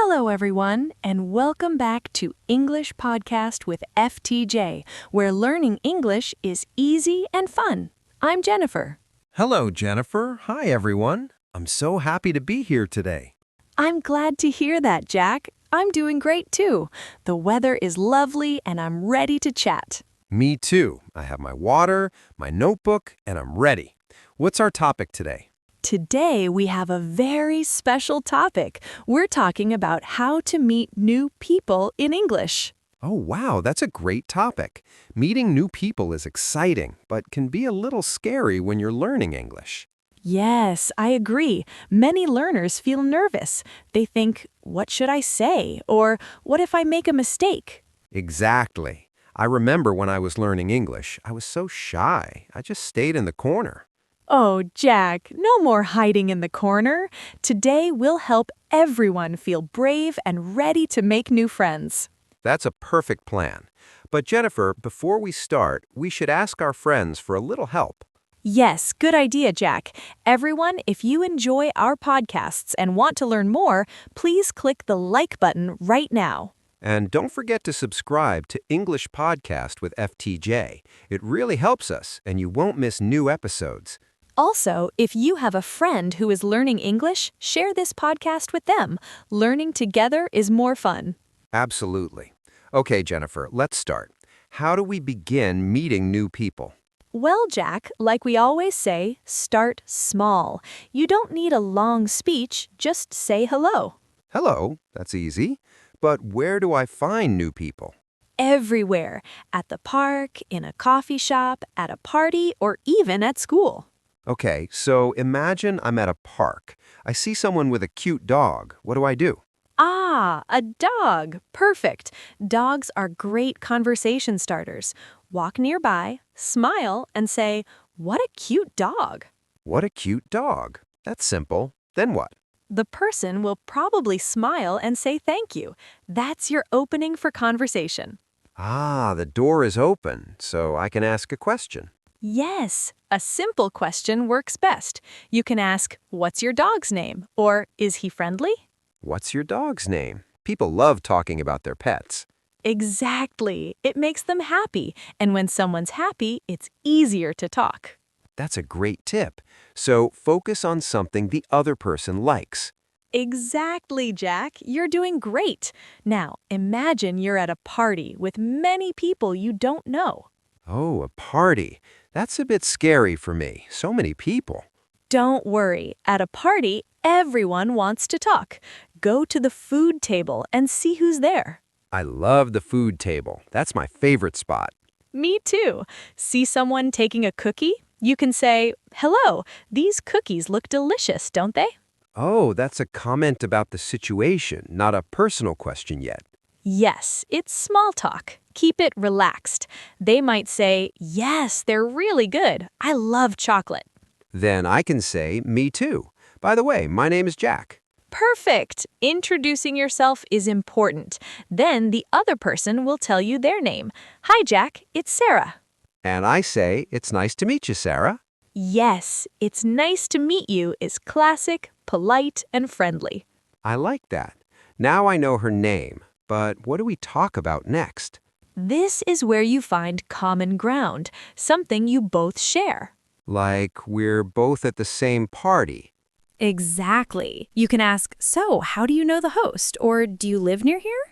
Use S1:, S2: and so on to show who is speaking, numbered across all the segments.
S1: Hello, everyone, and welcome back to English Podcast with FTJ, where learning English is easy and fun. I'm Jennifer.
S2: Hello, Jennifer. Hi, everyone. I'm so happy to be here today.
S1: I'm glad to hear that, Jack. I'm doing great, too. The weather is lovely, and I'm ready to chat.
S2: Me too. I have my water, my notebook, and I'm ready. What's our topic today?
S1: Today, we have a very special topic. We're talking about how to meet new people in English.
S2: Oh, wow, that's a great topic. Meeting new people is exciting, but can be a little scary when you're learning English.
S1: Yes, I agree. Many learners feel nervous. They think, what should I say? Or what if I make a mistake?
S2: Exactly. I remember when I was learning English, I was so shy. I just stayed in the corner.
S1: Oh, Jack, no more hiding in the corner. Today, we'll help everyone feel brave and ready to make new friends.
S2: That's a perfect plan. But Jennifer, before we start, we should ask our friends for a little help.
S1: Yes, good idea, Jack. Everyone, if you enjoy our podcasts and want to learn more, please click the like button right now.
S2: And don't forget to subscribe to English Podcast with FTJ. It really helps us, and you won't miss new episodes.
S1: Also, if you have a friend who is learning English, share this podcast with them. Learning together is more fun.
S2: Absolutely. Okay, Jennifer, let's start. How do we begin meeting new people?
S1: Well, Jack, like we always say, start small. You don't need a long speech, just say hello.
S2: Hello, that's easy. But where do I find new people?
S1: Everywhere. At the park, in a coffee shop, at a party, or even at school.
S2: Okay, so imagine I'm at a park. I see someone with a cute dog. What do I do?
S1: Ah, a dog. Perfect. Dogs are great conversation starters. Walk nearby, smile, and say, "What a cute dog."
S2: What a cute dog. That's simple. Then what?
S1: The person will probably smile and say thank you. That's your opening for conversation.
S2: Ah, the door is open, so I can ask a question.
S1: Yes, a simple question works best. You can ask, "What's your dog's name?" or "Is he friendly?"
S2: What's your dog's name? People love talking about their pets.
S1: Exactly. It makes them happy, and when someone's happy, it's easier to talk.
S2: That's a great tip. So focus on something the other person likes.
S1: Exactly, Jack. You're doing great. Now, imagine you're at a party with many people you don't know.
S2: Oh, a party. That's a bit scary for me. So many people.
S1: Don't worry. At a party, everyone wants to talk. Go to the food table and see who's there.
S2: I love the food table. That's my favorite spot.
S1: Me too. See someone taking a cookie? You can say, "Hello, these cookies look delicious, don't they?"
S2: Oh, that's a comment about the situation, not a personal question yet.
S1: Yes, it's small talk. Keep it relaxed. They might say, "Yes, they're really good. I love chocolate."
S2: Then I can say, me too. By the way, my name is Jack.
S1: Perfect. Introducing yourself is important. Then the other person will tell you their name. "Hi, Jack. It's Sarah."
S2: And I say, it's nice to meet you, Sarah.
S1: Yes, "It's nice to meet you" is classic, polite, and friendly.
S2: I like that. Now I know her name, but what do we talk about next?
S1: This is where you find common ground, something you both share.
S2: Like we're both at the same party.
S1: Exactly. You can ask, "So, how do you know the host?" Or "Do you live near here?"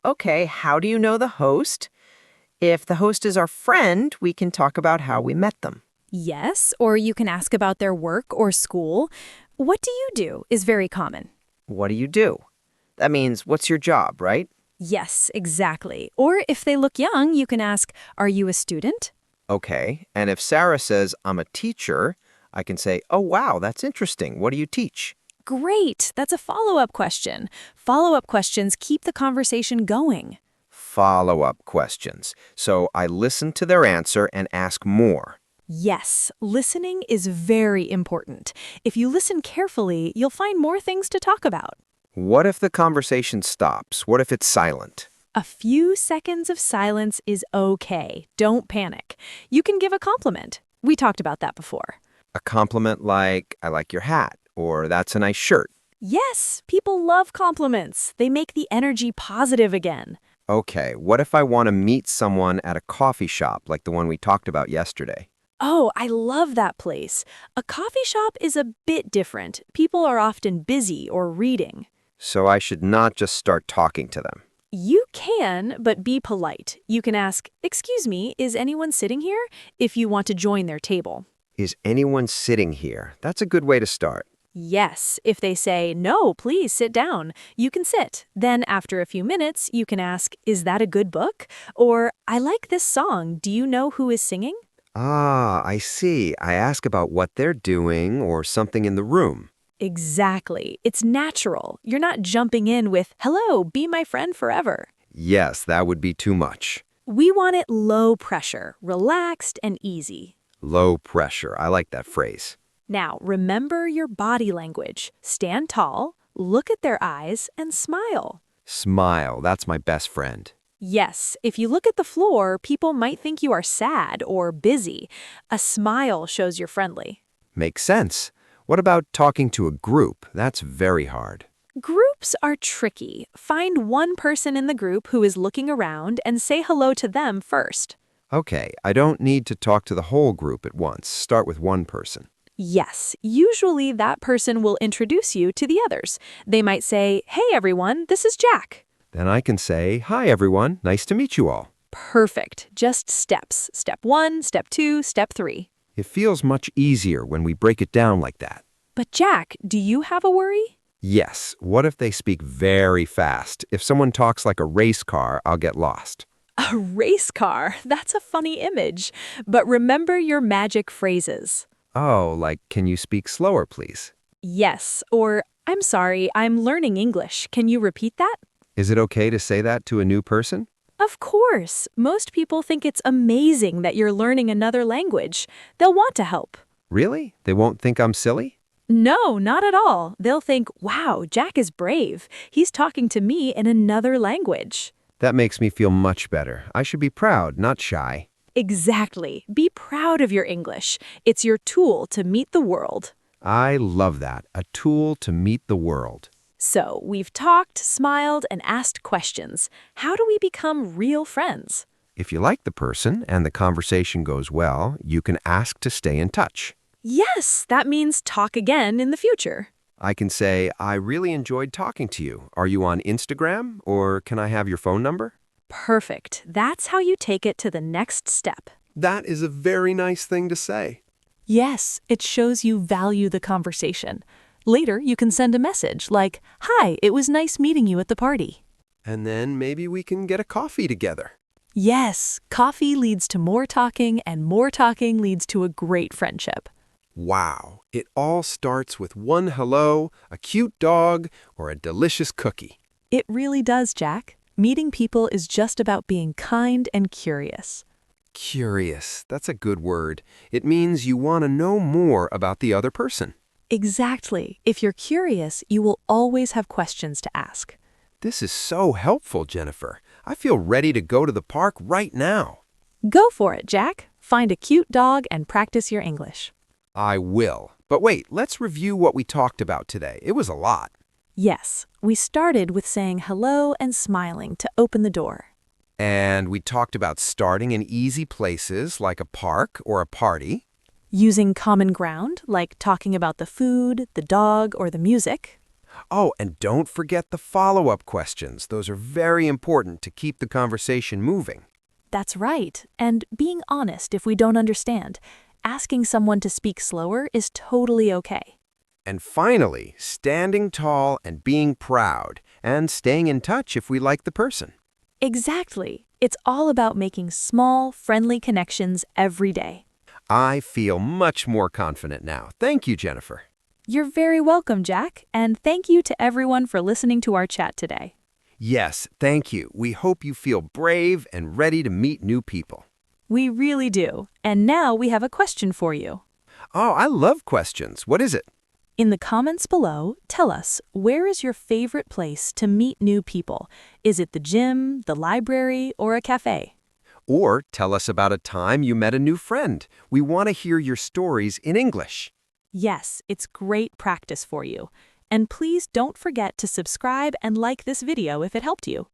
S3: Okay. How do you know the host? If the host is our friend, we can talk about how we met them.
S1: Yes, or you can ask about their work or school. "What do you do?" is very common.
S3: What do you do? That means, what's your job, right?
S1: Yes, exactly. Or if they look young, you can ask, "Are you a student?"
S3: Okay. And if Sarah says, I'm a teacher, I can say, oh, wow, that's interesting. What do you teach?
S1: Great, that's a follow-up question. Follow-up questions keep the conversation going.
S3: Follow-up questions. So I listen to their answer and ask more.
S1: Yes, listening is very important. If you listen carefully, you'll find more things to talk about.
S3: What if the conversation stops? What if it's silent?
S1: A few seconds of silence is okay. Don't panic. You can give a compliment. We talked about that before.
S3: A compliment like, I like your hat, or that's a nice shirt.
S1: Yes, people love compliments. They make the energy positive again.
S2: Okay, what if I want to meet someone at a coffee shop like the one we talked about yesterday?
S1: Oh, I love that place. A coffee shop is a bit different. People are often busy or reading.
S2: So I should not just start talking to them.
S1: You can, but be polite. You can ask, "Excuse me, is anyone sitting here?" if you want to join their table.
S2: Is anyone sitting here? That's a good way to start.
S1: Yes, if they say, "No, please sit down," you can sit. Then after a few minutes, you can ask, "Is that a good book?" Or, "I like this song. Do you know who is singing?"
S2: Ah, I see. I ask about what they're doing or something in the room.
S1: Exactly. It's natural. You're not jumping in with, "Hello, be my friend forever."
S2: Yes, that would be too much.
S1: We want it low pressure, relaxed and easy.
S2: Low pressure. I like that phrase.
S1: Now, remember your body language. Stand tall, look at their eyes, and smile.
S2: Smile. That's my best friend.
S1: Yes, if you look at the floor, people might think you are sad or busy. A smile shows you're friendly.
S2: Makes sense. What about talking to a group? That's very hard.
S1: Groups are tricky. Find one person in the group who is looking around and say hello to them first.
S2: Okay, I don't need to talk to the whole group at once. Start with one person.
S1: Yes, usually that person will introduce you to the others. They might say, "Hey everyone, this is Jack."
S2: Then I can say, "Hi everyone, nice to meet you all."
S1: Perfect. Just steps. Step 1, step 2, step 3.
S2: It feels much easier when we break it down like that.
S1: But Jack, do you have a worry?
S2: Yes, what if they speak very fast? If someone talks like a race car, I'll get lost.
S1: A race car. That's a funny image. But remember your magic phrases.
S2: Oh, like, can you speak slower, please?
S1: Yes, or "I'm sorry, I'm learning English. Can you repeat that?"
S2: Is it okay to say that to a new person?
S1: Of course. Most people think it's amazing that you're learning another language. They'll want to help.
S2: Really? They won't think I'm silly?
S1: No, not at all. They'll think, "Wow, Jack is brave. He's talking to me in another language."
S2: That makes me feel much better. I should be proud, not shy.
S1: Exactly. Be proud of your English. It's your tool to meet the world.
S2: I love that. A tool to meet the world.
S1: So, we've talked, smiled, and asked questions. How do we become real friends?
S2: If you like the person and the conversation goes well, you can ask to stay in touch.
S1: Yes, that means talk again in the future.
S2: I can say, "I really enjoyed talking to you. Are you on Instagram? Or can I have your phone number?"
S1: Perfect. That's how you take it to the next step.
S2: That is a very nice thing to say.
S1: Yes, it shows you value the conversation. Later, you can send a message like, "Hi, it was nice meeting you at the party."
S2: And then maybe we can get a coffee together.
S1: Yes, coffee leads to more talking, and more talking leads to a great friendship.
S2: Wow, it all starts with one hello, a cute dog, or a delicious cookie.
S1: It really does, Jack. Meeting people is just about being kind and curious.
S2: Curious, that's a good word. It means you want to know more about the other person.
S1: Exactly. If you're curious, you will always have questions to ask.
S2: This is so helpful, Jennifer. I feel ready to go to the park right now.
S1: Go for it, Jack. Find a cute dog and practice your English.
S2: I will. But wait, let's review what we talked about today. It was a lot.
S1: Yes, we started with saying hello and smiling to open the door.
S2: And we talked about starting in easy places like a park or a party.
S1: Using common ground, like talking about the food, the dog, or the music.
S2: Oh, and don't forget the follow-up questions. Those are very important to keep the conversation moving.
S1: That's right. And being honest if we don't understand. Asking someone to speak slower is totally okay.
S2: And finally, standing tall and being proud, and staying in touch if we like the person.
S1: Exactly. It's all about making small, friendly connections every day.
S2: I feel much more confident now. Thank you, Jennifer.
S1: You're very welcome, Jack, and thank you to everyone for listening to our chat today.
S2: Yes, thank you. We hope you feel brave and ready to meet new people.
S1: We really do. And now we have a question for you.
S2: Oh, I love questions. What is it?
S1: In the comments below, tell us, where is your favorite place to meet new people? Is it the gym, the library, or a cafe?
S2: Or tell us about a time you met a new friend. We want to hear your stories in English.
S1: Yes, it's great practice for you. And please don't forget to subscribe and like this video if it helped you.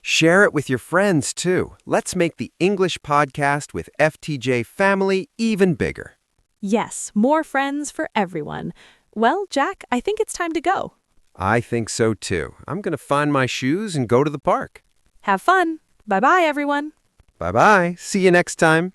S2: Share it with your friends, too. Let's make the English Podcast with FTJ family even bigger.
S1: Yes, more friends for everyone. Well, Jack, I think it's time to go.
S2: I think so, too. I'm going to find my shoes and go to the park.
S1: Have fun. Bye-bye, everyone.
S2: Bye-bye. See you next time.